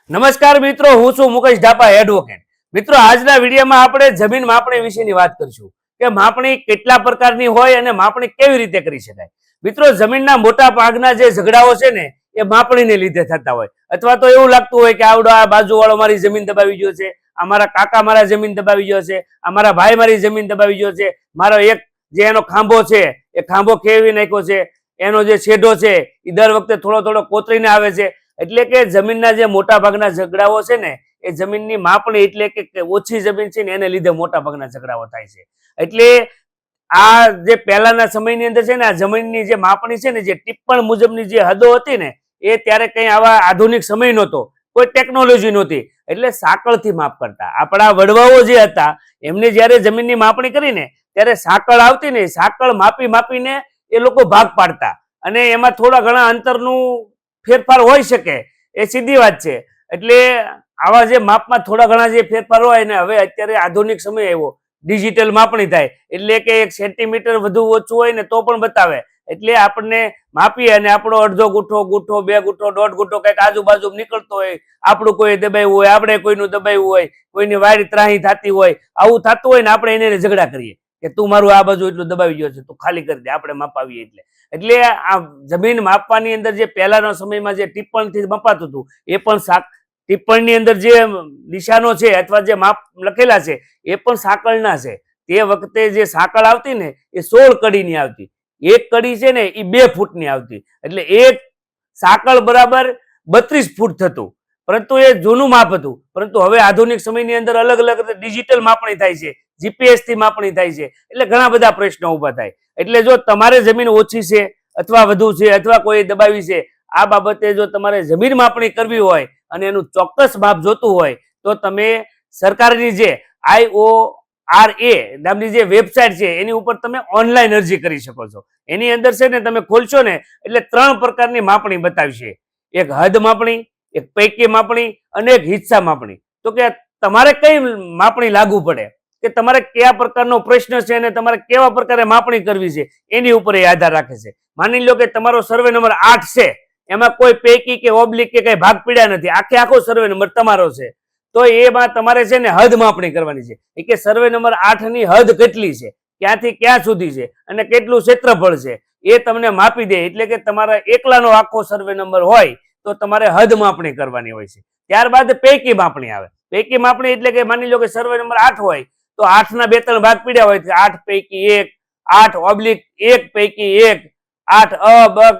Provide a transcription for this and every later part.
નમસ્કાર મિત્રો, હું છું મુકેશ ઢાપા, એડવોકેટ. મિત્રો, આજના વિડીયોમાં આપણે જમીન માપણી વિશેની વાત કરીશું કે માપણી કેટલા પ્રકારની હોય અને માપણી કેવી રીતે કરી શકાય. મિત્રો, જમીનના મોટા ભાગના જે ઝઘડાઓ છે ને એ માપણીને લીધે થતા હોય, અથવા તો એવું લાગતું હોય કે આવડો આ બાજુવાળો મારી જમીન દબાવી ગયો છે, અમારા કાકા મારા જમીન દબાવી ગયો છે, અમારા ભાઈ મારી જમીન દબાવી ગયો છે, મારો એક જે એનો ખાંભો છે એ ખાંભો ખેવી નાખ્યો છે, એનો જે છેડો છે એ દર વખતે થોડો થોડો કોતરીને આવે છે. એટલે કે જમીનના જે મોટા ભાગના ઝઘડાઓ છે ને એ જમીનની માપણી એટલે કે ઓછી જમીન છે ને એને લીધે મોટા ભાગના ઝઘડાઓ થાય છે. એટલે આ જે પહેલાના સમયની અંદર છે ને આ જમીનની જે માપણી છે ને જે ટિપ્પણ મુજબની જે હદો હતી ને એ ત્યારે કઈ આવા આધુનિક સમય નહોતો, કોઈ ટેકનોલોજી નહોતી, એટલે સાંકળથી માપ કરતા. આપણા વડવાઓ જે હતા એમને જયારે જમીનની માપણી કરીને ત્યારે સાંકળ આવતી ને સાંકળ માપી માપીને એ લોકો ભાગ પાડતા, અને એમાં થોડા ઘણા અંતરનું ફેરફાર હોઈ શકે, એ સીધી વાત છે. એટલે આવા જે માપમાં થોડા ઘણા જે ફેરફાર હોય ને હવે અત્યારે આધુનિક સમય આવ્યો, ડિજિટલ માપણી થાય એટલે કે 1 સેન્ટીમીટર વધુ ઓછું હોય ને તો પણ બતાવે. એટલે આપણને માપીએ અને આપણો અડધો ગુઠ્ઠો, ગુઠ્ઠો, 2 ગુઠ્ઠો, 1.5 ગુઠ્ઠો કંઈક આજુબાજુ નીકળતો હોય, આપણું કોઈ દબાવ્યું હોય, આપણે કોઈનું દબાવ્યું હોય, કોઈની વાયર ત્રાહી થતી હોય, આવું થતું હોય ને આપણે એને ઝઘડા કરીએ કે તું મારું આ બાજુ એટલું દબાવી ગયો છે, તું ખાલી કરી દે, આપણે માપાવીએ. એટલે આ જમીન માપવાની અંદર જે પહેલાના સમયમાં જે ટિપ્પણથી મપાતું હતું એ પણ ટિપ્પણની અંદર જે નિશાનો છે અથવા જે માપ લખેલા છે એ પણ સાંકળના છે. તે વખતે જે સાંકળ આવતી ને એ 16 કડીની આવતી, એક કડી છે ને એ 2 ફૂટની આવતી, એટલે એક સાંકળ બરાબર 32 ફૂટ થતું. પરંતુ એ જૂનું માપ હતું. પરંતુ હવે આધુનિક સમયની અંદર અલગ અલગ ડિજિટલ માપણી થાય છે, જીપીએસ થી માપણી થાય છે, એટલે ઘણા બધા પ્રશ્નો ઉભા થાય. એટલે જો તમારે જમીન ઓછી છે અથવા વધુ છે અથવા કોઈ દબાવી છે, આ બાબતે જો તમારે જમીન માપણી કરવી હોય અને એનું ચોક્કસ માપ જોતું હોય તો તમે સરકારની જે IORA નામની જે વેબસાઇટ છે એની ઉપર તમે ઓનલાઈન અરજી કરી શકો છો. એની અંદર છે ને તમે ખોલશો ને એટલે 3 પ્રકારની માપણી બતાવશે, એક હદ માપણી, એક પૈકી માપણી અને એક હિસ્સા માપણી. તો કે તમારે કઈ માપણી લાગુ પડે કે તમારે કયા પ્રકારનો પ્રશ્ન છે અને તમારે કેવા પ્રકારે માપણી કરવી છે એની ઉપર એ આધાર રાખે છે. માની લો કે તમારો સર્વે નંબર 8 છે, એમાં કોઈ પૈકી કે ઓબ્લિક કે કઈ ભાગ પીડ્યા નથી, આખો સર્વે નંબર તમારો છે, તો એમાં તમારે છે ને હદ માપણી કરવાની છે. એ કે સર્વે નંબર 8 ની હદ કેટલી છે, ક્યાંથી ક્યાં સુધી છે અને કેટલું ક્ષેત્રફળ છે એ તમને માપી દે. એટલે કે તમારા એકલાનો આખો સર્વે નંબર હોય તો તમારે હદ માપણી કરવાની હોય છે. ત્યારબાદ પૈકી માપણી આવે. પૈકી માપણી એટલે કે માની લો કે સર્વે નંબર 8 હોય તો 8 ના 2-3 ભાગ પીડ્યા હોય, 8 પૈકી 1, 8 ઓબ્લિક 1 પૈકી 1, 8 અ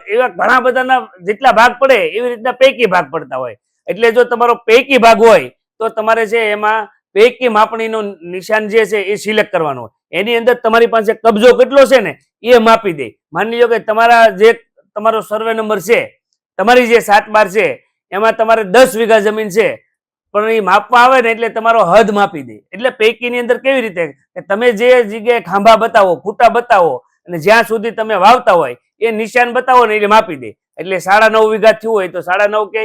એવા ઘણા બધાના જેટલા ભાગ પડે એવી રીતના પૈકી ભાગ પડતા હોય. એટલે જો તમારો પૈકી ભાગ હોય તો તમારે છે એમાં પૈકી માપણીનું નિશાન જે છે એ સિલેક્ટ કરવાનું હોય. એની અંદર તમારી પાસે કબજો કેટલો છે ને એ માપી દે. માની લો કે તમારો સર્વે નંબર છે, તમારી જે 7/12 છે એમાં તમારે 10 વીઘા જમીન છે, પણ એ માપવા આવે ને એટલે તમારો હદ માપી દે. એટલે પૈકીની અંદર કેવી રીતે કે તમે જે જગ્યાએ ખાંભા બતાવો, ખૂટા બતાવો અને જ્યાં સુધી તમે વાવતા હોય એ નિશાન બતાવો ને એટલે માપી દે. એટલે 9.5 વીઘા થયું હોય તો 9.5 કે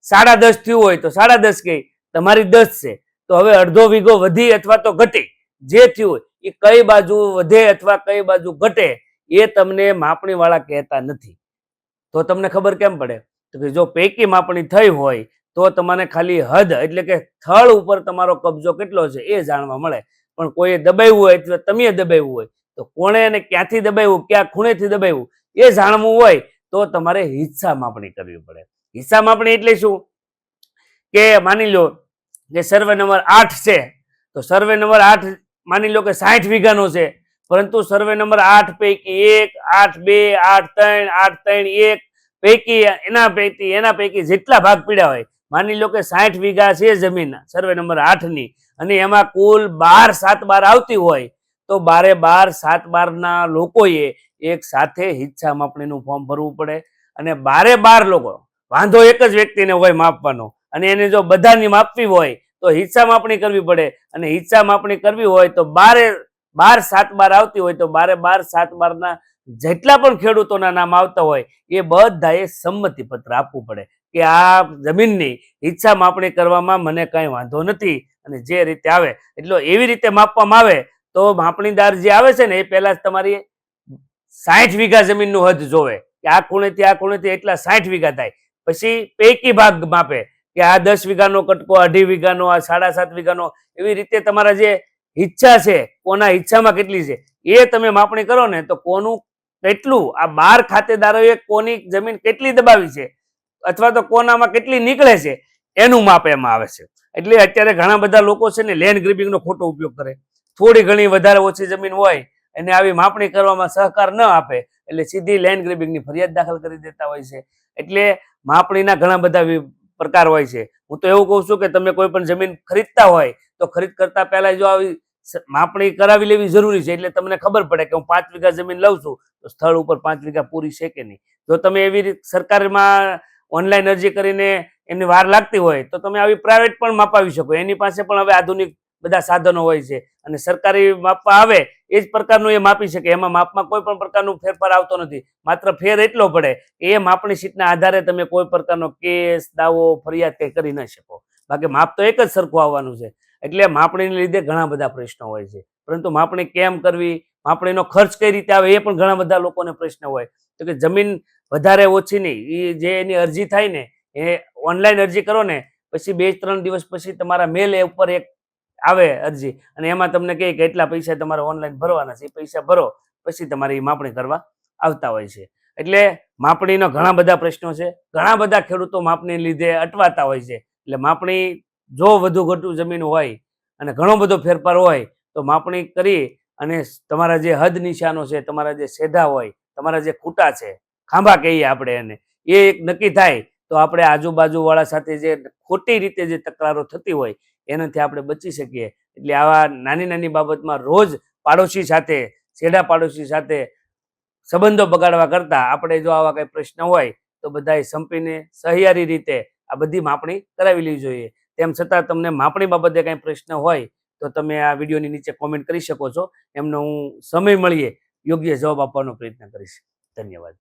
10.5 થયું હોય તો 10.5 કે તમારી 10 છે, તો હવે અડધો વીઘો વધી અથવા તો ઘટે, જે થયું હોય એ કઈ બાજુ વધે અથવા કઈ બાજુ ઘટે એ તમને માપણી વાળા કહેતા નથી. તો તમને ખબર કેમ પડે? તો કે જો પૈકી માપણી થઈ હોય તો તમને ખાલી હદ એટલે કે સ્થળ ઉપર તમારો કબજો કેટલો છે એ જાણવા મળે. પણ કોઈએ દબાવ્યું હોય અથવા તમે દબાવ્યું હોય તો કોણે અને ક્યાંથી દબાવ્યું, ક્યાં ખૂણેથી દબાવ્યું એ જાણવું હોય તો તમારે હિસ્સા માપણી કરવી પડે. હિસ્સા માપણી એટલે શું કે માની લો કે સર્વે નંબર 8 છે તો સર્વે નંબર 8 માની લો કે 60 વીઘાનો છે, પરંતુ સર્વે નંબર 8 પૈકી 1, 8, 2, 8, 3, 8, 3, 1 પૈકી એના પૈકી જેટલા ભાગ પીડ્યા હોય, માની લો કે 60 વીઘા છે જમીન સર્વે નંબર 8 ની અને એમાં કુલ 12 7/12 આવતી હોય તો 12 7/12 ના લોકોએ એક સાથે હિસ્સા માપણીનું ફોર્મ ભરવું પડે. અને 12 લોકો, વાંધો એક જ વ્યક્તિને હોય માપવાનો, અને એને જો બધાની માપવી હોય તો હિસ્સા માપણી કરવી પડે. અને હિસ્સા માપણી કરવી હોય તો 12 7/12 આવતી હોય તો 12 7/12 ના જેટલા પણ ખેડૂતોના નામ આવતા હોય એ બધાએ સંમતિ પત્ર આપવું પડે કે આ જમીનની હિસ્સા માપણી કરવામાં મને કઈ વાંધો નથી. અને જે રીતે આવે એટલે એવી રીતે માપવામાં આવે તો માપણીદાર જે આવે છે ને એ પહેલા તમારી 60 વીઘા જમીનનું હદ જોવે કે આ ખૂણેથી એટલા 60 વીઘા થાય. પછી પૈકી ભાગ માપે કે આ 10 વીઘાનો કટકો, 2.5 વીઘાનો, આ 7.5 વીઘાનો, એવી રીતે તમારા જે ઈચ્છા છે, કોના ઈચ્છામાં કેટલી છે એ તમે માપણી કરો ને તો કોનું કેટલું, આ 12 ખાતેદારોએ કોની જમીન કેટલી દબાવી છે અથવા તો કોનામાં કેટલી નીકળે છે એનું માપ એમાં આવે છે. એટલે અત્યારે ઘણા બધા લોકો છે ને લેન્ડ ગ્રેબિંગનો ખોટો ઉપયોગ કરે. થોડી ઘણી વધારે ઓછી જમીન હોય અને આવી માપણી કરવામાં સહકાર ન આપે એટલે સીધી લેન્ડ ગ્રેબિંગની ફરિયાદ દાખલ કરી દેતા હોય છે. એટલે માપણીના ઘણા બધા પ્રકાર હોય છે. હું તો એવું કહું છું કે તમે કોઈ પણ જમીન ખરીદતા હોય તો ખરીદ કરતા પહેલા જો આવી માપણી કરાવી લેવી જરૂરી છે. એટલે તમને ખબર પડે કે હું 5 વીઘા જમીન લઉં છું તો સ્થળ ઉપર 5 વીઘા પૂરી છે કે નહીં. જો તમે એવી રીતે સરકારમાં ઓનલાઈન અરજી કરીને એમની વાર લાગતી હોય તો તમે આવી પ્રાઇવેટ પણ માપાવી શકો. એની પાસે પણ હવે આધુનિક બધા સાધનો હોય છે અને સરકારી માપવા આવે એ જ પ્રકારનું એ માપી શકે. એમાં માપમાં કોઈ પણ પ્રકારનો ફેરફાર આવતો નથી. માત્ર ફેર એટલો પડે કે એ માપણી શીટના આધારે તમે કોઈ પ્રકારનો કેસ, દાવો, ફરિયાદ કંઈ કરી ન શકો. બાકી માપ તો એક જ સરખું આવવાનું છે. એટલે માપણીને લીધે ઘણા બધા પ્રશ્નો હોય છે. પરંતુ માપણી કેમ કરવી, માપણીનો ખર્ચ કઈ રીતે આવે એ પણ ઘણા બધા લોકોને પ્રશ્ન હોય. તો કે જમીન વધારે ઓછી નહીં, એ જે એની અરજી થાય ને એ ઓનલાઈન અરજી કરો ને પછી 2-3 દિવસ પછી તમારા મેલ એ ઉપર એક આવે અરજી અને એમાં તમને કહે કે એટલા પૈસા તમારે ઓનલાઈન ભરવાના છે. એ પૈસા ભરો પછી તમારી માપણી કરવા આવતા હોય છે. એટલે માપણીનો ઘણા બધા પ્રશ્નો છે. ઘણા બધા ખેડૂતો માપણી લીધે અટવાતા હોય છે. એટલે માપણી જો વધુ ઘટું જમીન હોય અને ઘણો બધો ફેરફાર હોય તો માપણી કરી અને તમારા જે હદ નિશાનો છે, તમારા જે સેઢા હોય, તમારા જે ખૂટા છે, ખાંભા કહીએ આપણે એને, એ એક નક્કી થાય તો આપણે આજુબાજુવાળા સાથે જે ખોટી રીતે જે તકરારો થતી હોય એનાથી આપણે બચી શકીએ. એટલે આવા નાની નાની બાબતમાં રોજ પાડોશી સાથે, છેડા પાડોશી સાથે સંબંધો બગાડવા કરતાં આપણે જો આવા કંઈ પ્રશ્ન હોય તો બધાએ સંપીને સહિયારી રીતે આ બધી માપણી કરાવી લેવી જોઈએ. તેમ છતાં તમને માપણી બાબતે કંઈ પ્રશ્ન હોય તો તમે આ વિડીયોની નીચે કોમેન્ટ કરી શકો છો. એમનો હું સમય મળીએ યોગ્ય જવાબ આપવાનો પ્રયત્ન કરીશ. ધન્યવાદ.